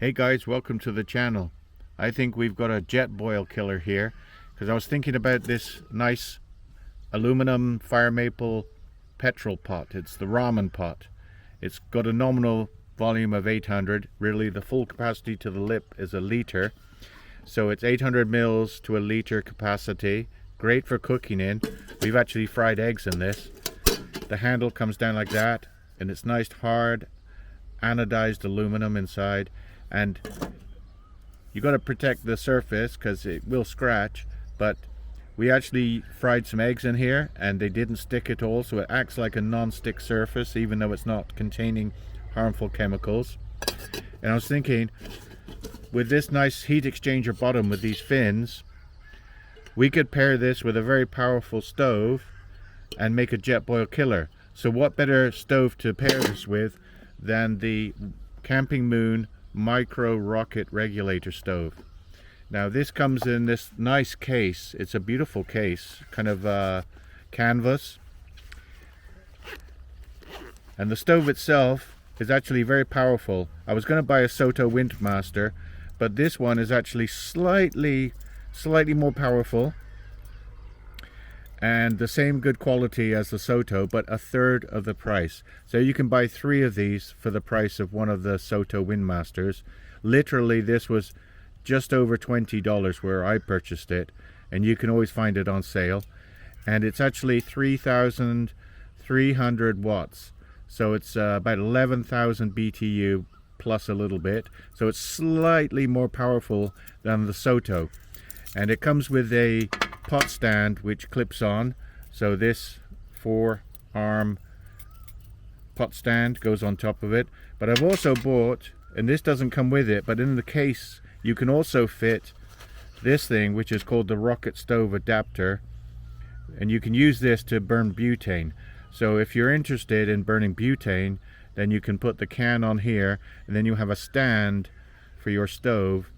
Hey guys, welcome to the channel. I think we've got a Jetboil killer here because I was thinking about this nice aluminum FIREMAPLE petrel pot. It's the ramen pot. It's got a nominal volume of 800. Really the full capacity to the lip is a liter. So it's 800 mils to a liter capacity. Great for cooking in. We've actually fried eggs in this. The handle comes down like that and it's nice hard anodized aluminum inside. And you got to protect the surface because it will scratch, but we actually fried some eggs in here and they didn't stick at all, so it acts like a non-stick surface even though it's not containing harmful chemicals. And I was thinking, with this nice heat exchanger bottom with these fins, we could pair this with a very powerful stove and make a Jetboil killer. So what better stove to pair this with than the CAMPINGMOON micro rocket regulator stove. Now this comes in this nice case. It's a beautiful case, kind of canvas, and the stove itself is actually very powerful. I was going to buy a Soto Windmaster, but this one is actually slightly more powerful and the same good quality as the Soto, but a third of the price. So you can buy 3 of these for the price of one of the Soto Windmasters. Literally this was just over $20 where I purchased it, and you can always find it on sale. And it's actually 3,300 watts, so it's about 11,000 BTU plus a little bit, so it's slightly more powerful than the Soto. And it comes with a pot stand which clips on, so this 4-arm pot stand goes on top of it. But I've also bought, and this doesn't come with it, but in the case you can also fit this thing which is called the rocket stove adapter, and you can use this to burn butane. So if you're interested in burning butane, then you can put the can on here and then you have a stand for your stove,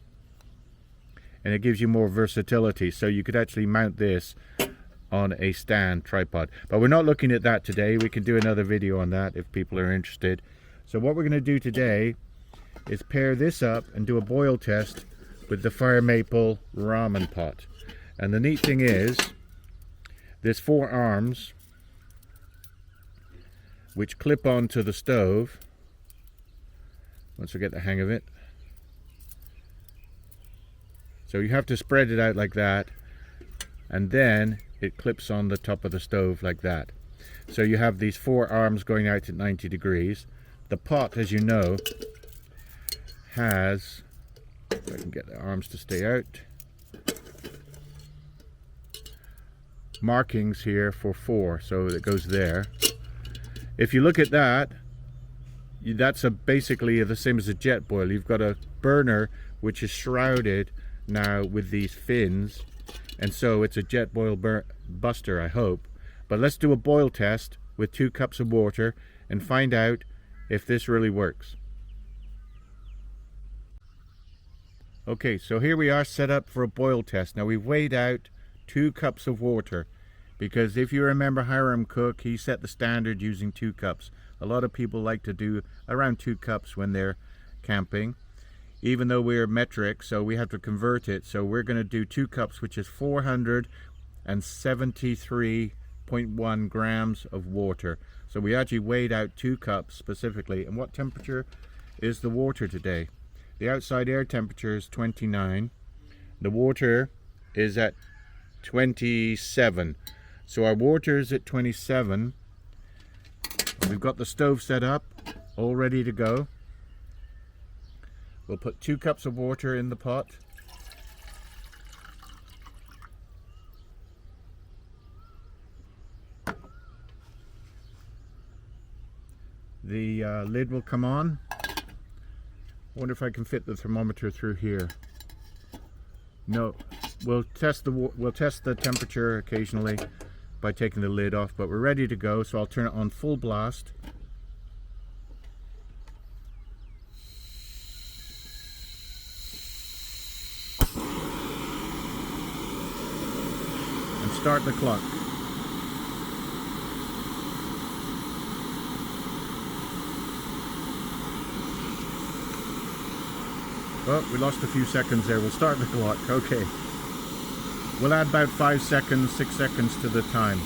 and it gives you more versatility. So you could actually mount this on a stand tripod, but we're not looking at that today. We can do another video on that if people are interested. So what we're going to do today is pair this up and do a boil test with the FIREMAPLE Ramen Pot. And the neat thing is there's 4 arms which clip onto the stove once we get the hang of it. So you have to spread it out like that, and then it clips on the top of the stove like that. So you have these 4 arms going out at 90 degrees. The pot, as you know, has, if I can get the arms to stay out, markings here for 4, so it goes there. If you look at that, that's basically the same as a Jetboil. You've got a burner which is shrouded now with these fins, and so it's a Jetboil buster, I hope. But let's do a boil test with 2 cups of water and find out if this really works. Okay, so here we are set up for a boil test. Now we've weighed out 2 cups of water, because if you remember Hiram Cook, he set the standard using 2 cups. A lot of people like to do around 2 cups when they're camping, even though we're metric, so we have to convert it. So we're going to do 2 cups, which is 473.1 grams of water. So we actually weighed out 2 cups specifically. And what temperature is the water today? The outside air temperature is 29. The water is at 27. So our water is at 27. We've got the stove set up, all ready to go. We'll put 2 cups of water in the pot. The lid will come on. I wonder if I can fit the thermometer through here. No, we'll test the temperature occasionally by taking the lid off, but we're ready to go, so I'll turn it on full blast. And start the clock. Oh, we lost a few seconds there. We'll start the clock. Okay. We'll add about 5 seconds, 6 seconds to the time.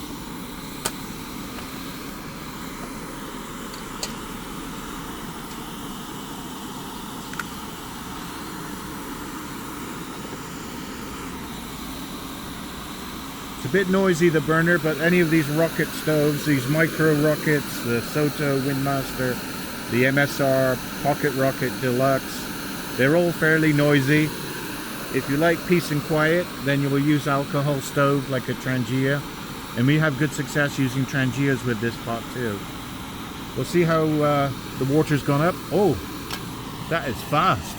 It's a bit noisy, the burner, but any of these rocket stoves, these micro rockets, the Soto Windmaster, the MSR Pocket Rocket Deluxe, they're all fairly noisy. If you like peace and quiet, then you will use alcohol stove like a Trangia. And we have good success using Trangias with this pot too. We'll see how the water's gone up. Oh, that is fast.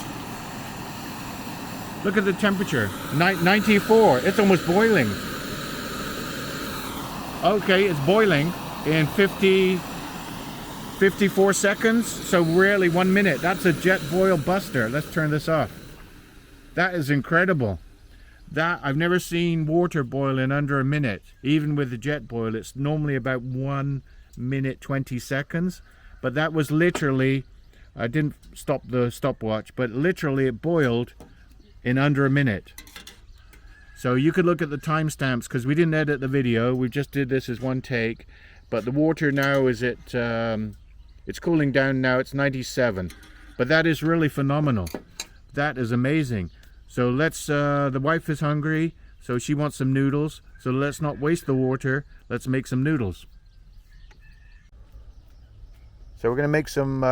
Look at the temperature, 94, it's almost boiling. Okay, it's boiling in 54 seconds, so really 1 minute. That's a Jetboil buster. Let's turn this off. That is incredible. That I've never seen water boil in under a minute. Even with the Jetboil, it's normally about 1 minute 20 seconds. But that was literally, I didn't stop the stopwatch, but literally it boiled in under a minute. So you could look at the timestamps because we didn't edit the video. We just did this as one take. But the water now is at, it's cooling down now. It's 97. But that is really phenomenal. That is amazing. So let's, the wife is hungry, so she wants some noodles. So let's not waste the water. Let's make some noodles. So we're going to make some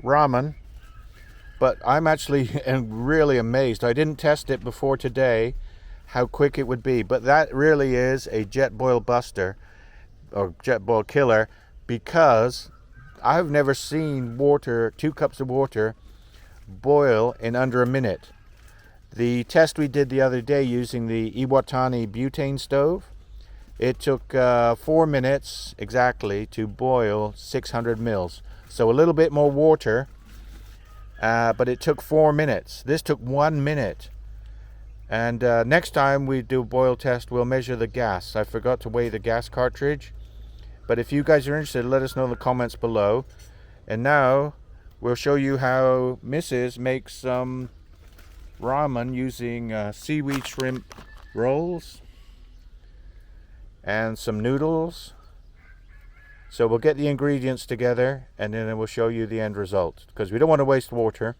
ramen. But I'm actually really amazed. I didn't test it before today, how quick it would be. But that really is a Jetboil buster, or Jetboil killer, because I've never seen water, 2 cups of water, boil in under a minute. The test we did the other day using the Iwatani butane stove, it took 4 minutes exactly to boil 600 mils. So a little bit more water, but it took 4 minutes. This took 1 minute. And next time we do a boil test, we'll measure the gas. I forgot to weigh the gas cartridge. But if you guys are interested, let us know in the comments below. And now we'll show you how Mrs. makes some ramen using seaweed shrimp rolls and some noodles. So we'll get the ingredients together and then we'll show you the end result, because we don't want to waste water.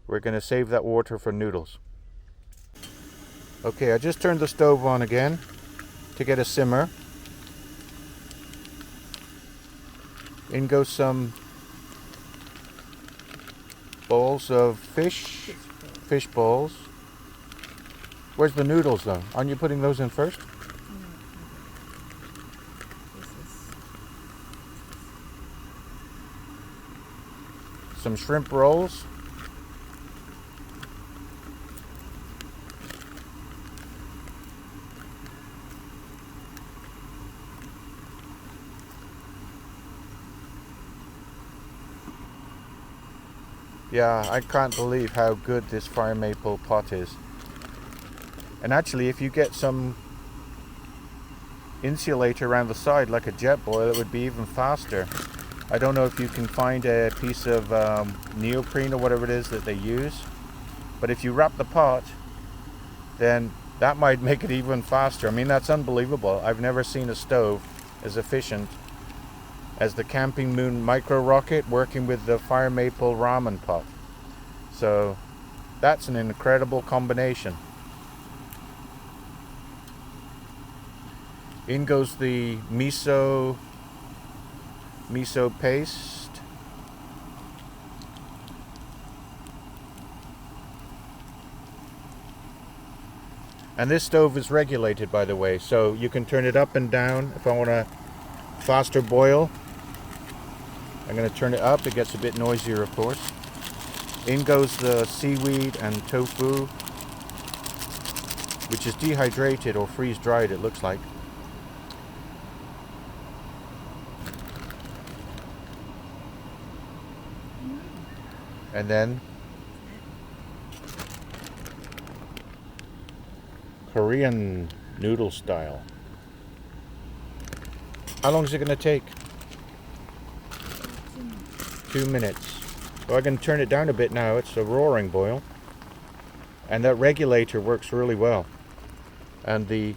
We're going to save that water for noodles. Okay, I just turned the stove on again to get a simmer. In goes some bowls of fish balls. Where's the noodles though? Aren't you putting those in first? Some shrimp rolls. Yeah, I can't believe how good this FIREMAPLE pot is. And actually, if you get some insulator around the side like a Jetboil, it would be even faster. I don't know if you can find a piece of neoprene or whatever it is that they use, but if you wrap the pot, then that might make it even faster. I mean, that's unbelievable. I've never seen a stove as efficient as the CAMPINGMOON micro rocket working with the FIREMAPLE Ramen Pot. So that's an incredible combination. In goes the miso paste. And this stove is regulated, by the way, so you can turn it up and down. If I want a faster boil, I'm going to turn it up. It gets a bit noisier, of course. In goes the seaweed and tofu, which is dehydrated or freeze-dried, it looks like. And then Korean noodle style. How long is it going to take? 2 minutes. Well, I can turn it down a bit now. It's a roaring boil. and that regulator works really well. And the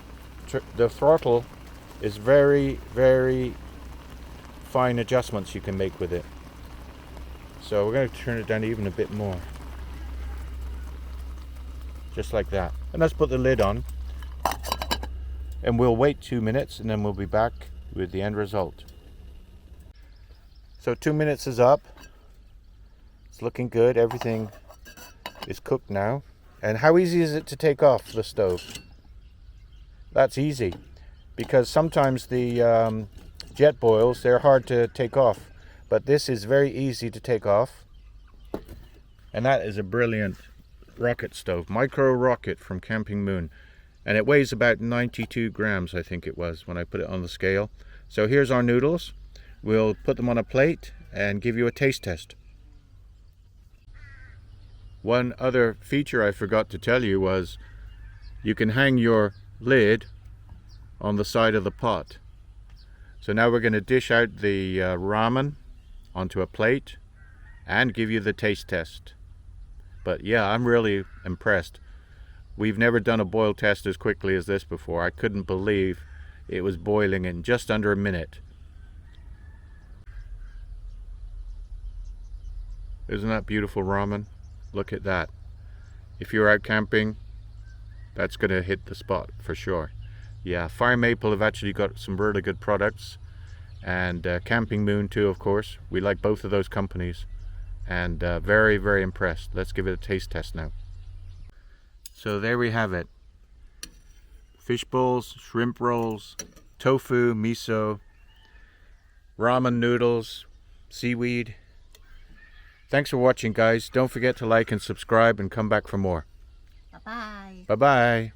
throttle is very, very fine adjustments you can make with it. So we're going to turn it down even a bit more. Just like that. And let's put the lid on. And we'll wait 2 minutes and then we'll be back with the end result. So 2 minutes is up. It's looking good. Everything is cooked now. And how easy is it to take off the stove? That's easy, because sometimes the jet boils, they're hard to take off, but this is very easy to take off. And that is a brilliant rocket stove, micro rocket from Camping Moon, and it weighs about 92 grams, I think it was when I put it on the scale. So here's our noodles. We'll put them on a plate and give you a taste test. One other feature I forgot to tell you was you can hang your lid on the side of the pot. So now we're going to dish out the ramen onto a plate and give you the taste test. But yeah, I'm really impressed. We've never done a boil test as quickly as this before. I couldn't believe it was boiling in just under a minute. Isn't that beautiful ramen? Look at that. If you're out camping, that's going to hit the spot for sure. Yeah, FIREMAPLE have actually got some really good products, and Camping Moon too, of course. We like both of those companies, and very, very impressed. Let's give it a taste test now. So there we have it. Fish bowls, shrimp rolls, tofu, miso, ramen noodles, seaweed. Thanks for watching, guys. Don't forget to like and subscribe and come back for more. Bye-bye. Bye-bye.